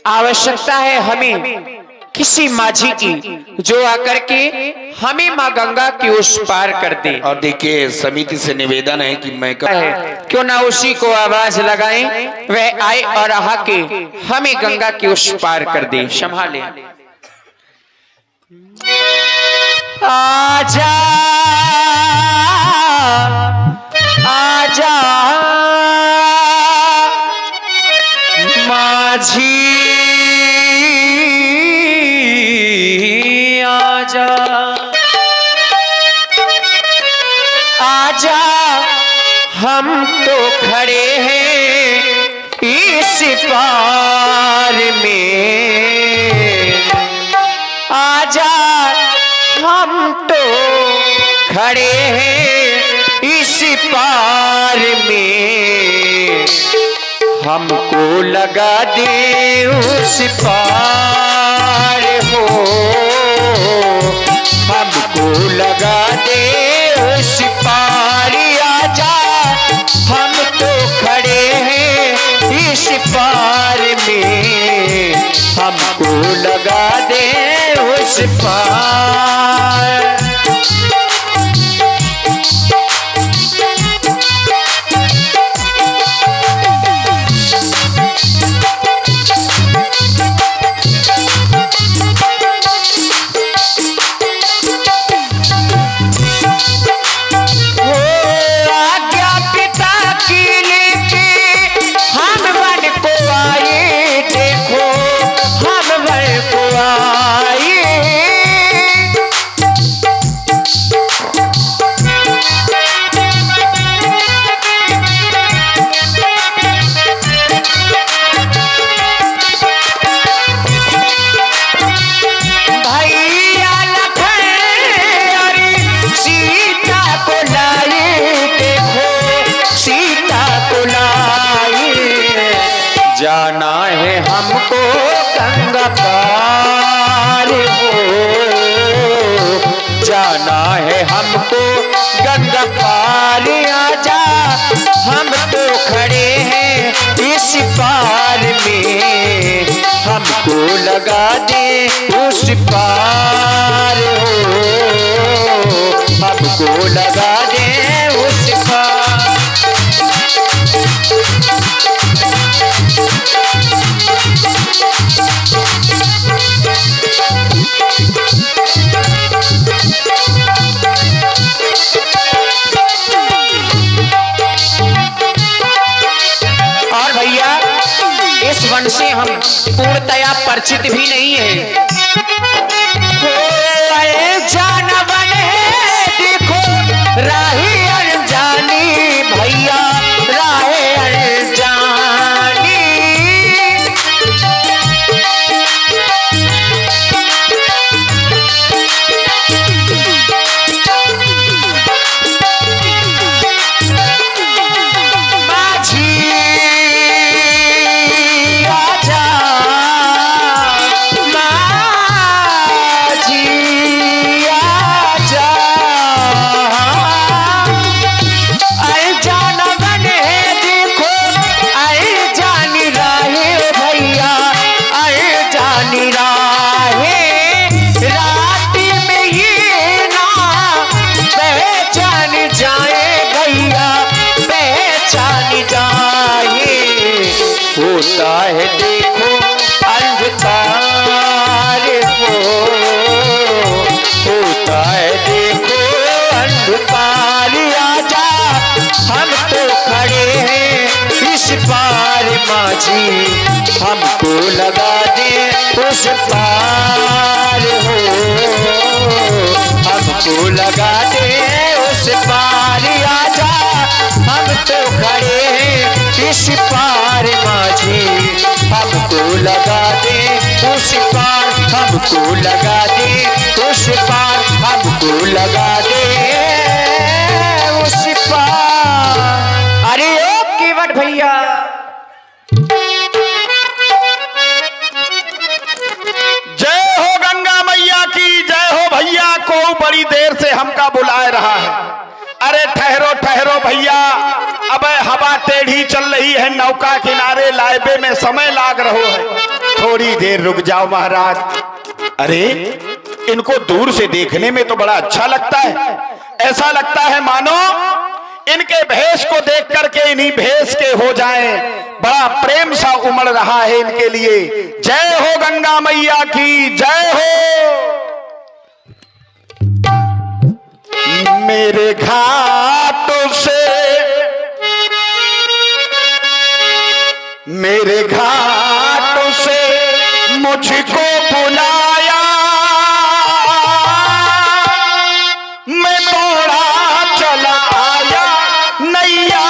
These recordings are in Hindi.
आवश्यकता है हमें किसी माझी की जो आकर के हमें माँ गंगा की उस पार कर दे। और देखिए समिति से निवेदन है कि मैं क्यों ना उसी को आवाज लगाएं, वह आए और आके हमें गंगा की उस पार कर दे। संभाले आजा आजा माझी आजा आजा हम तो खड़े हैं इस पार में। आजा हम तो खड़े हैं इस पार में। हमको लगा दे उस पार हो, हमको लगा दे उस पार। आजा हम तो खड़े हैं इस पार में। हमको लगा दे उस पार। जाना है हमको गंगा पार हो, जाना है हमको गंगा पार। आजा हम तो खड़े हैं इस पार में। हमको लगा दे उस पार हो, हमको लगा दे उस पार। और भैया इस वन से हम पूर्णतया परिचित भी नहीं है। जान वन है देखो राही अनजानी भैया, राहे अनजानी। होता है देखो अंधकार हो, होता है देखो अंधकार। आजा हम तो खड़े हैं इस पार माझी। हमको लगा दे उस पार हो, हमको लगा दे उस पार। आजा हम तो खड़े हैं इस पार माझी। हमको लगा दे उस पार, हमको लगा दे उस पार, हमको लगा दे उस पार। अरे ओ केवट भैया जय हो गंगा मैया की जय हो। भैया को बड़ी देर से हमका बुलाए रहा है। अरे ठहरो ठहरो भैया, अब हवा टेढ़ी चल रही है, नौका किनारे लाइबे में समय लाग रहो है। थोड़ी देर रुक जाओ महाराज। अरे इनको दूर से देखने में तो बड़ा अच्छा लगता है, ऐसा लगता है मानो इनके भेष को देख करके इन्हीं भेष के हो जाएं। बड़ा प्रेम सा उमड़ रहा है इनके लिए। जय हो गंगा मैया की जय हो। मेरे घाटों से, मेरे घाटों से मुझको बुलाया, मैं दौड़ा चला आया, नैया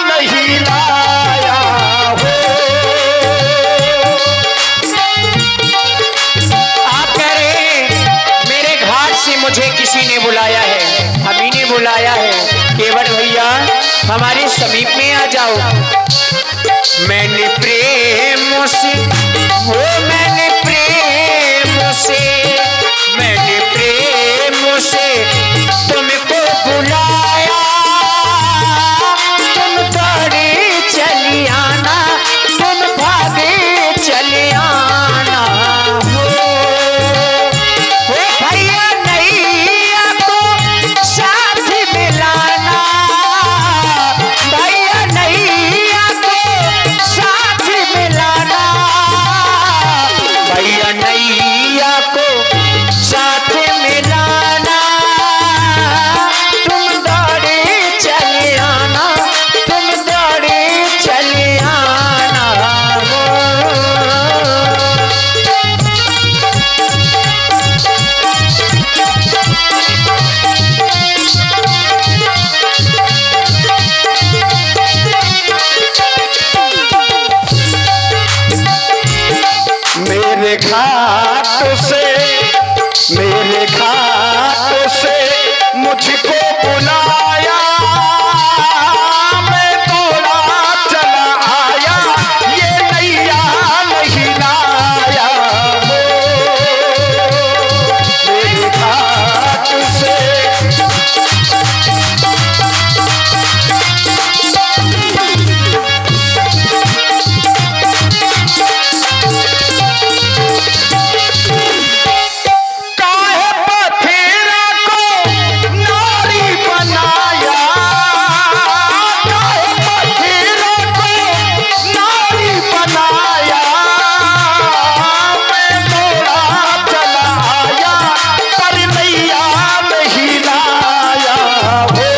नहीं लाया हो। आप कह रहे हैं मेरे घाट से मुझे किसी ने बुलाया है, हम ही ने बुलाया है। केवट भैया हमारे समीप में आ जाओ। मैंने प्रेम से, वो मैंने प्रेम से, मैंने प्रेम से तुमको बुलाया, तुम दौड़े चली आना, तुम भागे चले आना हो। भैया नैया को साथ मिलाना, भैया नैया को साथ मिलाना, भैया नैया को साथ मिलाना, तुम दौड़े चले आना, तुम दौड़े चले आना हो। मेरे घाट से, मेरे घाट से मुझको बुलाया, मैं दौड़ा चला आया, ये नैया नहीं लाया हो। मेरे घाट से, काहे पथेरा को नारी बनाया, काहे पथेरा को नारी बनाया, मैं दौड़ा चला आया, पर नैया नहीं लाया हो।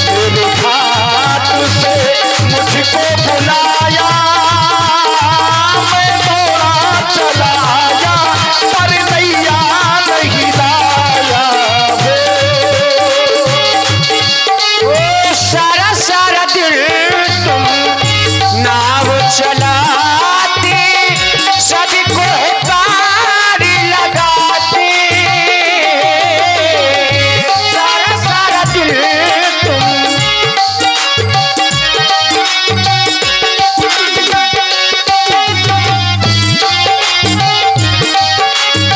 मेरे घाट से मुझको बुलाया, मैं दौड़ा चला आया, पर नैया नहीं लाया हो। ओ सारा सारा दिन तुम नाव चलाते, सबको पार लगाते, सारा सारा दिन तुम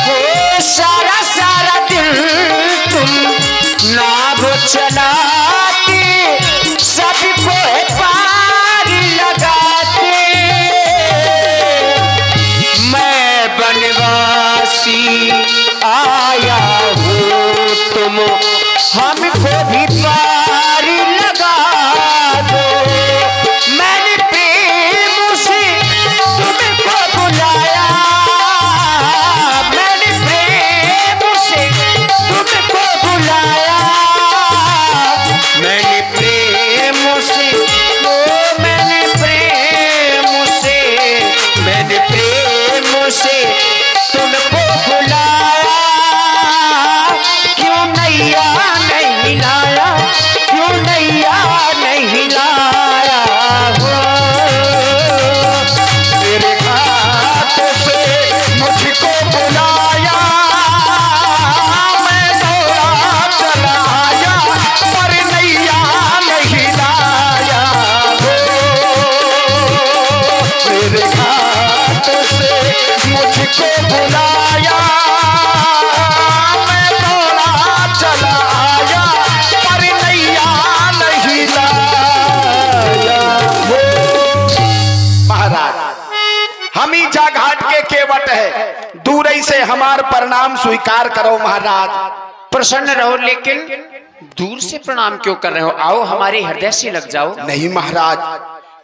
ओ सारा सारा दिन तुम नाव चलाते, सबको पार लगाते, मैं बनवासी आया हूँ, तुम हमको भी पार लगा दो। मैंने प्रेम से तुमको बुलाया, मैंने प्रेम से तुमको बुलाया, मैंने प्रेम से, ओ मैंने प्रेम से, मैंने प्रेम से तुमको बुलाया, क्यों नैया नहीं लाया, क्यों नैया नहीं लाया हो। मेरे घाट से मुझको बुलाया, मैं दौड़ा चला आया, पर नैया नहीं लाया हो। मेरे घाट से मुझको बुलाया, मैं दौड़ा चला आया, पर नैया नहीं लाया हो। महाराज हम ही जा घाट के केवट है, दूर ही से हमार प्रणाम स्वीकार करो महाराज। प्रसन्न रहो, लेकिन दूर से प्रणाम क्यों कर रहे हो? आओ हमारे हृदय से लग जाओ। नहीं महाराज,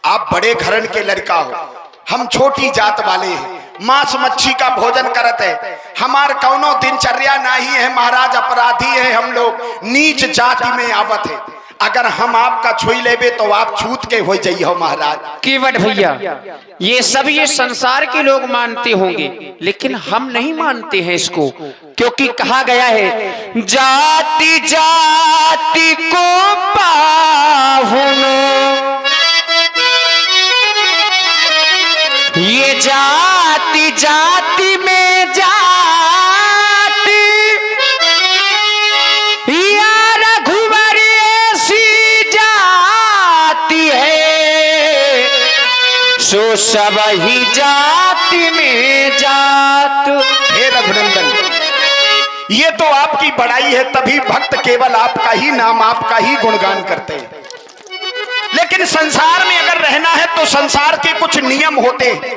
आप बड़े घरन के लड़का हो, हम छोटी जात वाले हैं, मांस मच्छी का भोजन करते हैं, हमार कौनो दिनचर्या नहीं है महाराज, अपराधी है हम लोग, नीच जाति में आवत है। अगर हम आपका छुई लेबे तो आप छूत के हो जाइए महाराज। केवट भैया, ये सब ये संसार के लोग मानते होंगे, लेकिन हम नहीं मानते हैं इसको, क्योंकि कहा गया है जाति जाति को पाहुनो, ये जाति जाति में जाति या रघुवर ऐसी जाति है, सो सब ही जाति में जात। हे रघुनंदन, ये तो आपकी बड़ाई है, तभी भक्त केवल आपका ही नाम, आपका ही गुणगान करते हैं। लेकिन संसार में अगर रहना है तो संसार के कुछ नियम होते हैं।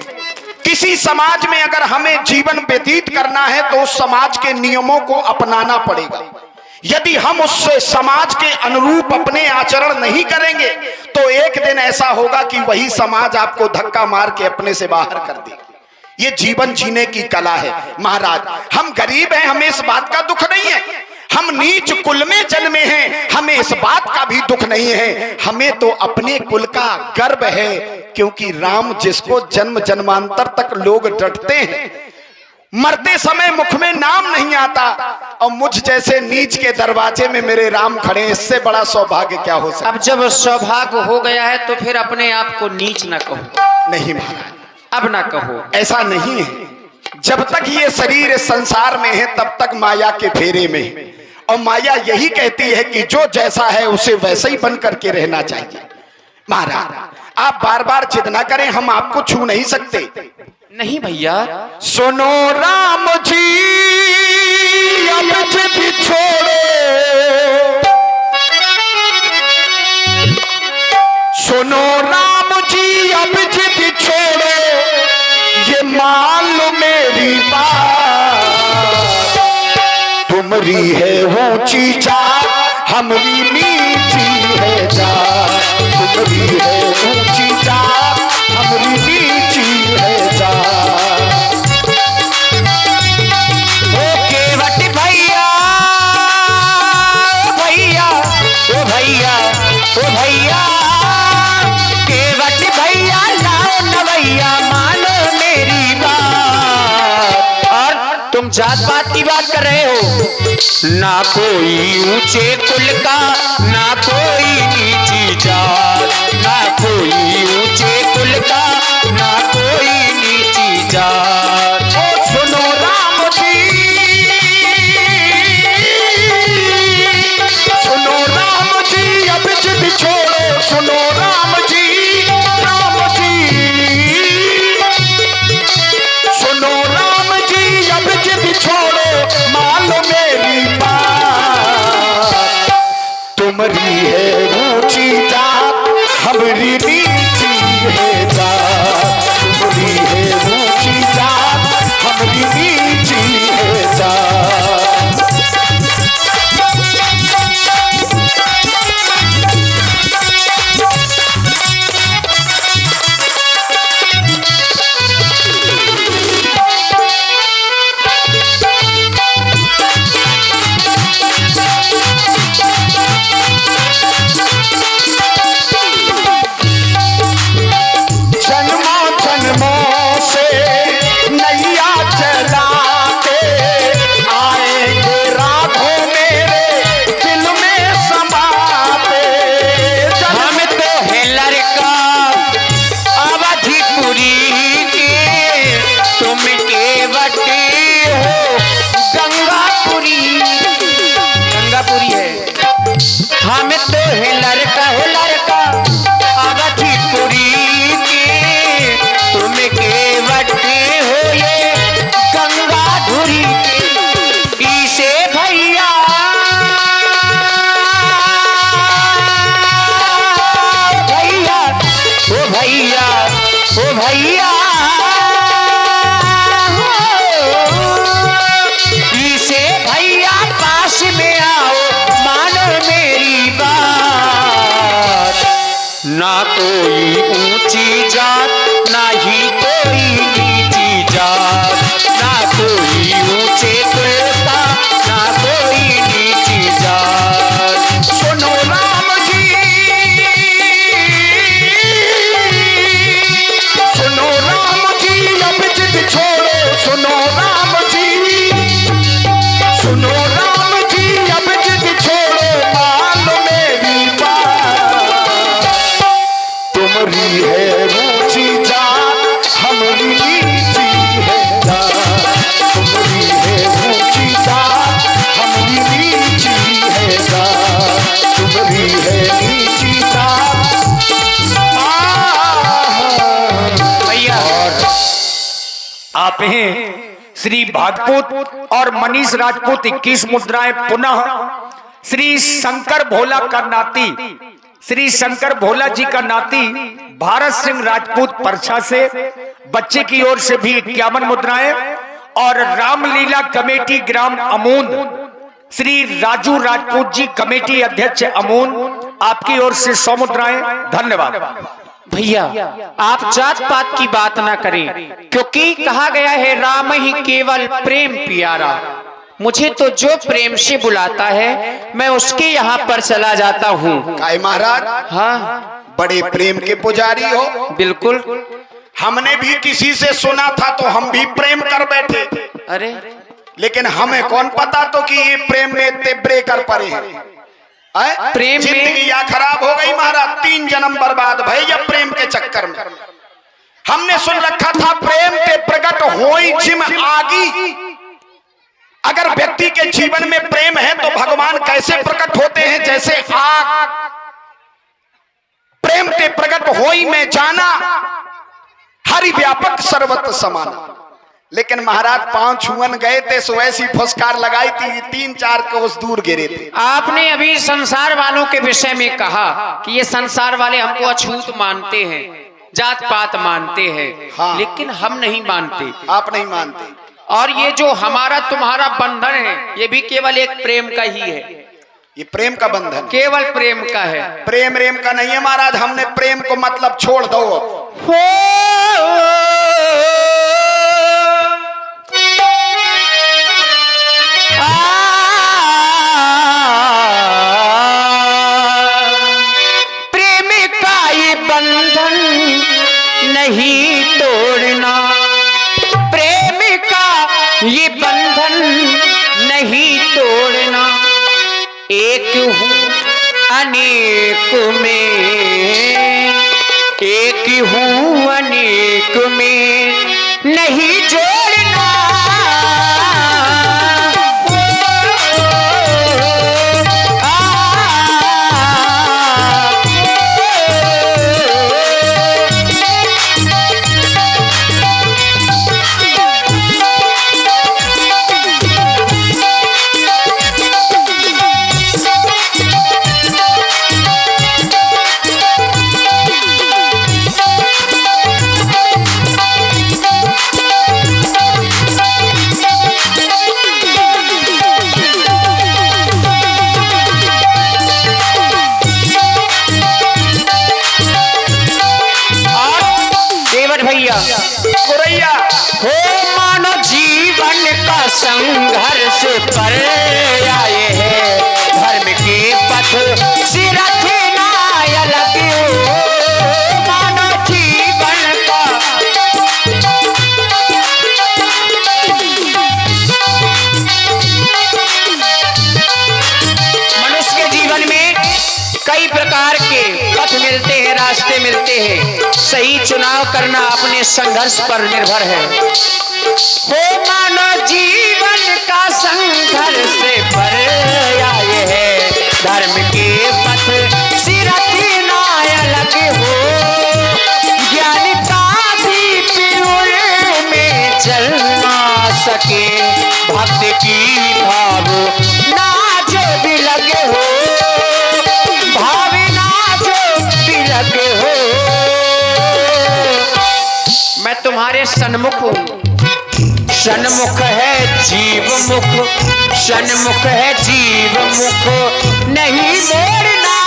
किसी समाज में अगर हमें जीवन व्यतीत करना है तो उस समाज के नियमों को अपनाना पड़ेगा। यदि हम उस समाज के अनुरूप अपने आचरण नहीं करेंगे तो एक दिन ऐसा होगा कि वही समाज आपको धक्का मार के अपने से बाहर कर देगी। ये जीवन जीने की कला है महाराज। हम गरीब हैं, हमें इस बात का दुख नहीं है, हम नीच कुल में जन्मे हैं, हमें इस बात का भी दुख नहीं है, हमें तो अपने कुल का गर्व है, क्योंकि राम जिसको जन्म जन्मांतर तक लोग डरते हैं, मरते समय मुख में नाम नहीं आता, और मुझ जैसे नीच के दरवाजे में मेरे राम खड़े, इससे बड़ा सौभाग्य क्या हो सकता। अब जब सौभाग्य हो गया है तो फिर अपने आप को नीच ना कहो। नहीं महाराज, अब ना कहो, ऐसा नहीं है। जब तक ये शरीर संसार में है तब तक माया के फेरे में है, और माया यही कहती है कि जो जैसा है उसे वैसे ही बन करके रहना चाहिए। महाराज आप बार बार जिद ना करें, हम आपको छू नहीं सकते। नहीं भैया, सुनो राम जी अब जिद छोड़ो, सुनो राम जी अब जिद छोड़ो, ये मान लो मेरी बात, तुमरी है ऊंची जात हमरी नीची है जात, तुमरी है ऊंची जात हमरी नीची है जात। ओ केवट भैया, ओ भैया, ओ भैया, ओ भैया, केवट भैया लाओ नवैया, मानो मेरी बात। और तुम जात पात की बात कर रहे हो, ना कोई ऊंचे कुल का, ना कोई नीची जात, ना कोई ऊंचे कुल का, ना कोई नीची जात। ओ सुनो राम जी, सुनो राम जी अब जिद छोड़ो, सुनो राम जी, राम जी, सुनो राम जी अब जिद छोड़ो, मान लो मेरी बात, तुमरी है ऊंची जात हमरी नीची है जात, तुमरी है ऊंची जात हमरी नीची है जात। जन्मों जन्मों से नैया चलाते आएंगे राघो मेरे दिल में समाते। हम तो है लड़का अवधिपुरी के, तुम केवटी हो गंगापुरी, गंगापुरी है। हम तो है लड़का, हो लड़का अवधिपुरी के, तुम केवटी कोई ऊंची जात ना ही कोई नीची जात, ना कोई ऊंचे कुल का ना कोई नीची जात। सुनो राम जी, सुनो राम जी, अब जिद छोड़ो, सुनो राम जी, सुनो राम जी, अब जिद छोड़ो, मान लो मेरी बात। तुम्हारी है ऊंची जात, हमारी नीची है जात। तुम्हारी है ऊंची जात, हमारी नीची है जात। तुम्हारी है नीची जात। भैया आप हैं श्री भागपुत और मनीष राजपूत 21 मुद्राएं पुनः श्री शंकर भोला का नाती, श्री शंकर भोला जी का नाती भारत सिंह राजपूत परछा से बच्चे की ओर से भी 51 मुद्राएं और रामलीला कमेटी ग्राम अमून श्री राजू राजपूत जी कमेटी अध्यक्ष अमून आपकी ओर से 100 मुद्राएं। धन्यवाद। भैया आप जात पात की बात ना करें, क्योंकि कहा गया है राम ही केवल प्रेम प्यारा। मुझे तो जो प्रेम से बुलाता है मैं उसके यहाँ पर चला जाता हूँ। काय महाराज, हाँ बड़े प्रेम के पुजारी हो। बिल्कुल। हमने भी किसी से सुना था तो हम भी प्रेम कर बैठे, अरे लेकिन हमें कौन पता तो कि ये प्रेम में इतने ब्रेकर पड़े हैं। प्रेम में- जिंदगी या खराब हो गई महाराज, 3 जन्म बर्बाद भैया प्रेम के चक्कर में। हमने सुन रखा था प्रेम के प्रकट होई जिम आगी। अगर व्यक्ति के जीवन में प्रेम है तो भगवान कैसे प्रकट होते हैं, जैसे आग। प्रेम के प्रकट होई में जाना, हरि व्यापक सर्वत्र समाना। लेकिन महाराज 5 छुअन गए थे सो ऐसी फुसकार लगाई थी 3-4 कोस दूर गिरे थे। आपने अभी संसार वालों के विषय में कहा कि ये संसार वाले हमको अछूत मानते हैं, जात पात मानते हैं। हाँ। लेकिन हम नहीं मानते। आप नहीं मानते। और ये जो हमारा तुम्हारा बंधन है ये भी केवल एक प्रेम का ही है, ये प्रेम का बंधन, केवल प्रेम का है। प्रेम रेम का नहीं है महाराज। हमने प्रेम को मतलब छोड़ दो। प्रेम का ये बंधन नहीं तोड़ना, प्रेम का ये बंधन नहीं तोड़ना। एक हूँ अनेक में, एक हूँ अनेक में नहीं जोड़ना। गोरैया हो मानो जीवन का संघर्ष पर आए हैं, धर्म के पथ से रखना अलग हो। मानो जीवन का मनुष्य के जीवन में कई प्रकार के पथ मिलते हैं, रास्ते मिलते हैं। सही चुनाव करना अपने संघर्ष पर निर्भर है। हो मानो जीवन का संघर्ष पर आए हैं, धर्म के पथ से रखना अलग हो। ज्ञान का भी प्योर में जल ना सके, भक्त की भाव ना जो भी लगे हो, भावना जो भी लगे हो। मैं तुम्हारे सन्मुख हूँ, सन्मुख है जीव मुख, सन्मुख है जीव मुख नहीं मोड़ना।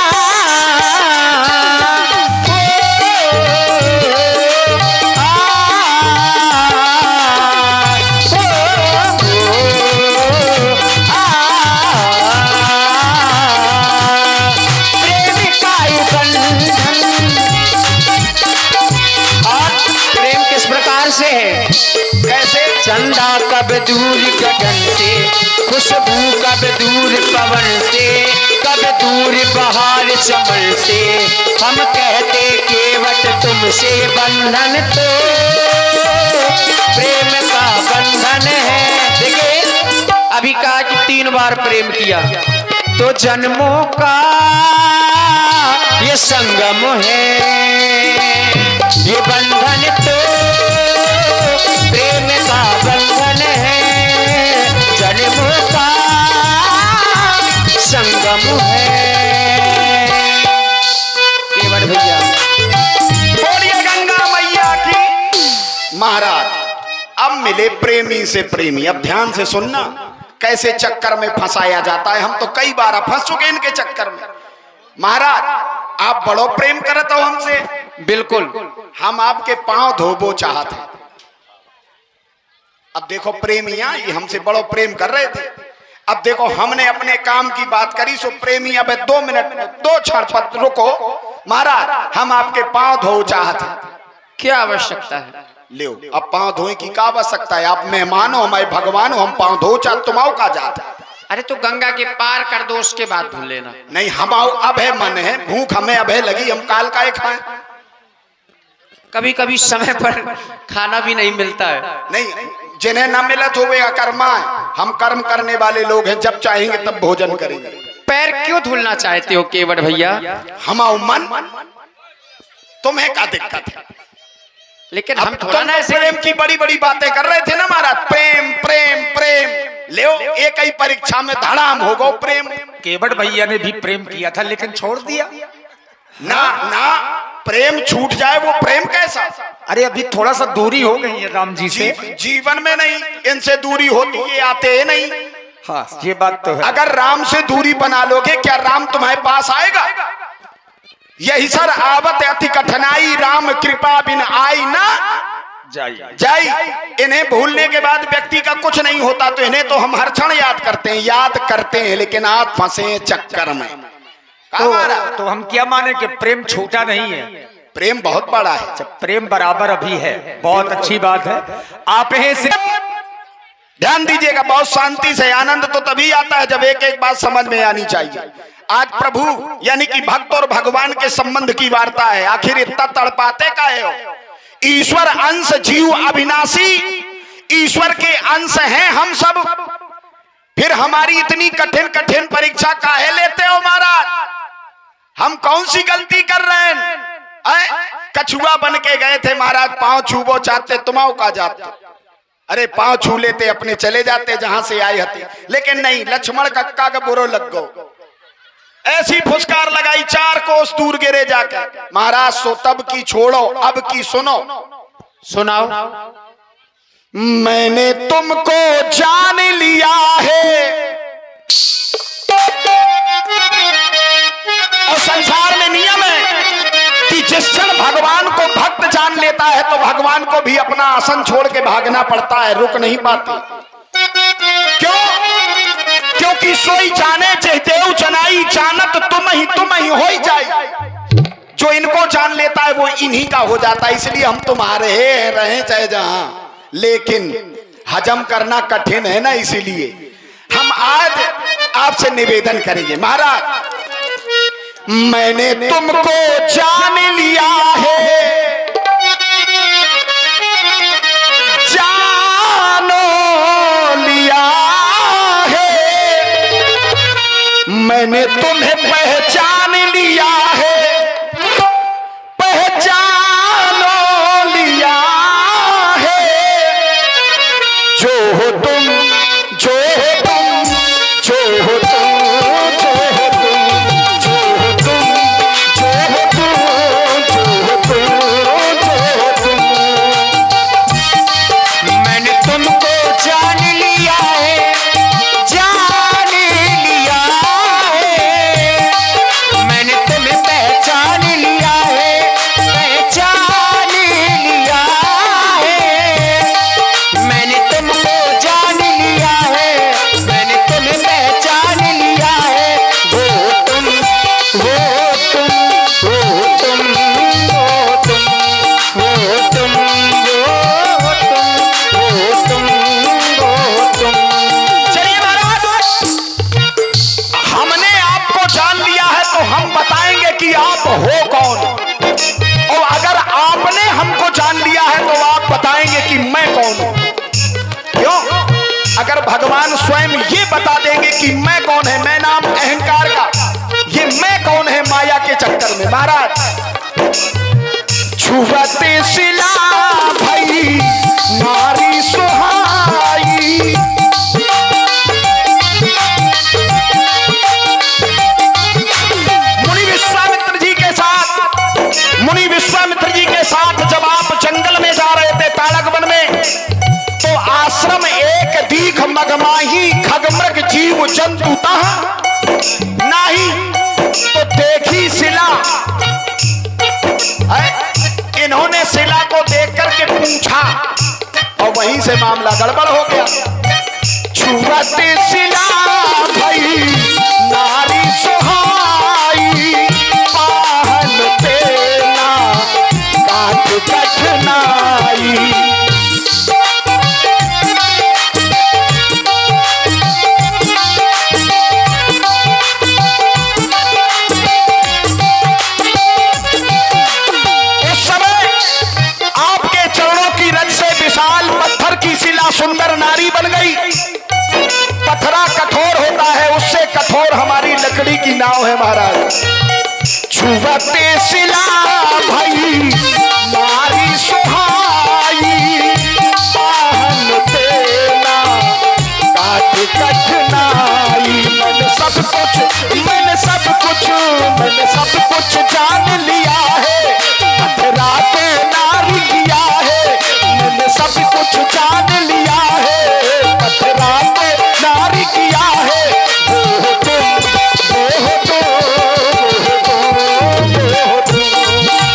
प्रकार से है। कैसे? चंदा कब दूर गगन से, खुशबू कब दूर पवन से, कब दूर बहार चमन से, हम कहते केवट तुमसे बंधन तो प्रेम का बंधन है। देखिए अभी कहा कि 3 बार प्रेम किया, तो जन्मों का ये संगम है, ये बंधन तो प्रेम का बंधन है, जन्मों का संगम है। केवट भैया बोलिए गंगा मैया की। महाराज अब मिले प्रेमी से प्रेमी। अब ध्यान से सुनना कैसे चक्कर में फंसाया जाता है। हम तो कई बार फंस चुके इनके चक्कर में। महाराज आप बड़ो प्रेम करते हो हमसे। बिल्कुल। हम आपके पांव धोबो चाहते। अब देखो प्रेमियां ये हमसे बड़ो प्रेम कर रहे थे। अब देखो हमने अपने काम की बात करी, सो प्रेमी अब 2 मिनट 2 क्षण पर रुको। महाराज हम आपके पांव धो चाहते। क्या आवश्यकता है? ले अब पांव धोए की क्या आवश्यकता है? आप मेहमान हो, हमारे भगवान हो, हम पांव धो चाह तुमाओ का जाता। अरे तो गंगा के पार कर दो, उसके बाद धुल लेना। नहीं हम अब है मन है, भूख हमें अब है लगी, हम काल का खाएं। कभी कभी समय पर खाना भी नहीं मिलता है। नहीं जिन्हें न मिला तो वे अकर्मा है। हम कर्म करने वाले लोग हैं, जब चाहेंगे तब भोजन करेंगे। पैर क्यों धुलना चाहते हो केवट भैया? हम मन तुम्हें क्या दिक्कत है? लेकिन हम तुम थोड़ा ना तो प्रेम की बड़ी बड़ी बातें कर रहे थे ना महाराज। प्रेम प्रेम प्रेम ले एक ही परीक्षा में धड़ाम हो गो प्रेम। केवट भैया ने भी प्रेम किया था लेकिन छोड़ दिया ना ना प्रेम छूट जाए वो प्रेम कैसा? अरे अभी थोड़ा सा दूरी हो गई है राम जी से। जीवन में नहीं, इनसे दूरी होती ये आते हैं नहीं। हाँ ये बात तो है। अगर राम से दूरी बना लोगे, क्या राम तुम्हारे पास आएगा? यही सर आवत अति कठिनाई, राम कृपा बिन आई ना जाई। इन्हें भूलने के बाद व्यक्ति का कुछ नहीं होता, तो इन्हें तो हम हर क्षण याद करते हैं, लेकिन आप फंसे चक्कर में। तो हम क्या माने कि प्रेम छूटा नहीं है? प्रेम बहुत बड़ा है। जब प्रेम बराबर अभी है, बहुत अच्छी बात है। आप हैं ध्यान दीजिएगा, बहुत शांति से। आनंद तो तभी आता है जब एक एक बात समझ में आनी चाहिए। आज प्रभु यानी कि भक्त और भगवान के संबंध की वार्ता है। आखिर इतना तड़पाते का है? ईश्वर अंश जीव अविनाशी, ईश्वर के अंश हैं हम सब। फिर हमारी इतनी कठिन कठिन परीक्षा काहे लेते हो महाराज? हम कौन सी गलती कर रहे हैं? कछुआ बन के गए थे महाराज, पांव छूबो चाहते तुमाओ का जाते। अरे पांव छू लेते, अपने चले जाते जहां से आए हते। लेकिन नहीं, लक्ष्मण कक्का का बुरो लग गो। ऐसी फुसकार लगाई 4 कोस दूर गिरे जाकर। महाराज सो तब की छोड़ो, अब की सुनो। सुनाओ। मैंने तुमको जान लिया है, और संसार में नियम है कि जिस क्षण भगवान को भक्त जान लेता है तो भगवान को भी अपना आसन छोड़ के भागना पड़ता है, रुक नहीं पाते। क्यों? क्योंकि सोई जाने देव जनाई, जानत तुम ही हो ही जाए। जो इनको जान लेता है वो इन्हीं का हो जाता है। इसलिए हम तुम्हारे रहे चाहे जहां, लेकिन हजम करना कठिन है ना। इसीलिए हम आज आपसे निवेदन करेंगे। महाराज मैंने तुमको जान लिया है, जानो लिया है, मैंने तुम्हें पहचान लिया है, पहचानो लिया है। जो हो तुम, जो हो तुम, जो हो तुम, जो हो तुम, जो हो तुम, जो हो तुम, जो हो तुम, जो हो तुम। मैंने तुमको जान लिया है, जान लिया है, मैंने तुम्हें अगर भगवान स्वयं ये बता देंगे कि मैं कौन है, मैं नाम अहंकार का, ये मैं कौन है माया के चक्कर में। महाराज छुवते शिला भई नारी सुहाई, मुनि विश्वामित्र जी के साथ जब आप जंगल में जा रहे थे ताड़क वन में, तो आश्रम एक दीख मगमाही खगमृग जीव जंतु नहीं, तो देखी शिला। इन्होंने शिला को देख करके पूछा और वहीं से मामला गड़बड़ हो गया। छुवते शिला भई नारी सुहाई, पाहन तेना काट कठनाई। सुंदर नारी बन गई। पत्थरा कठोर होता है, उससे कठोर हमारी लकड़ी की नाव है महाराज। छुवते शिला भई नारी सुहाई, पाहन तेना काट कठनाई। मैंने सब कुछ जान लिया है, पत्थरा को नारी किया है। मैंने सब कुछ जान लिया है, पत्थरा को नारी किया है। वो तुम, वो तुम, वो तुम, वो तुम,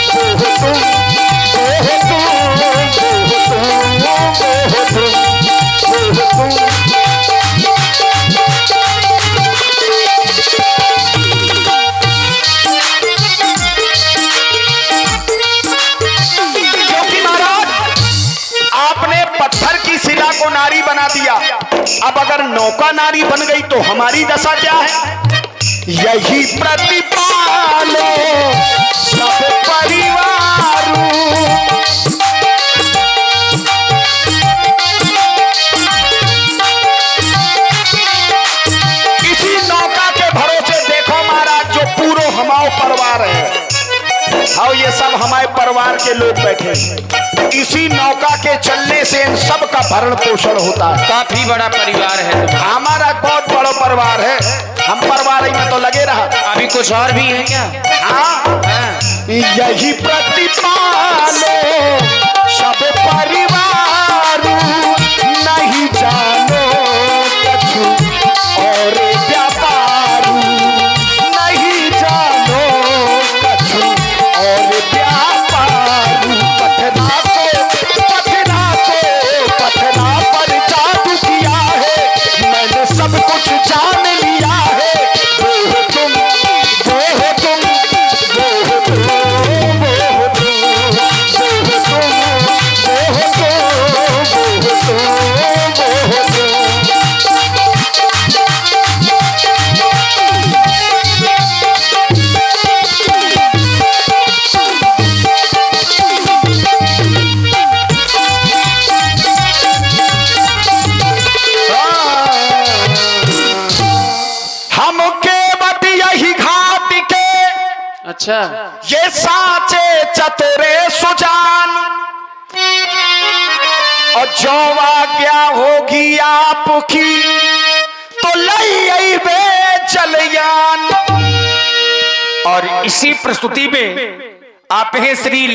वो तुम, वो तुम, वो तुम। शिला को नारी बना दिया, अब अगर नौका नारी बन गई तो हमारी दशा क्या है? यही प्रतिपालो सब परिवारू, इसी नौका के भरोसे देखो महाराज, जो पूरो हमारे परिवार है, और ये सब हमारे परिवार के लोग बैठे हैं। इसी नौका के चलने से इन सब का भरण पोषण होता है। काफी बड़ा परिवार है हमारा, बहुत बड़ा परिवार है। हम परिवार में तो लगे रहा। अभी कुछ और भी है क्या? हाँ, यही प्रतिपालो सब परिवार, नहीं जानो कछु और व्यापारू, नहीं जानो कछु और व्यापारू। पत्थरा पर जादू किया है, मैंने सब कुछ जान लिया है। वो तुम, वो तुम, वो तुम, वो तुम, वो तुम, वो अच्छा, ये साचे चतुरे सुजान, और जो आज्ञा होगी आपकी तो लई बे चलयान। और इसी प्रस्तुति में आप हैं श्री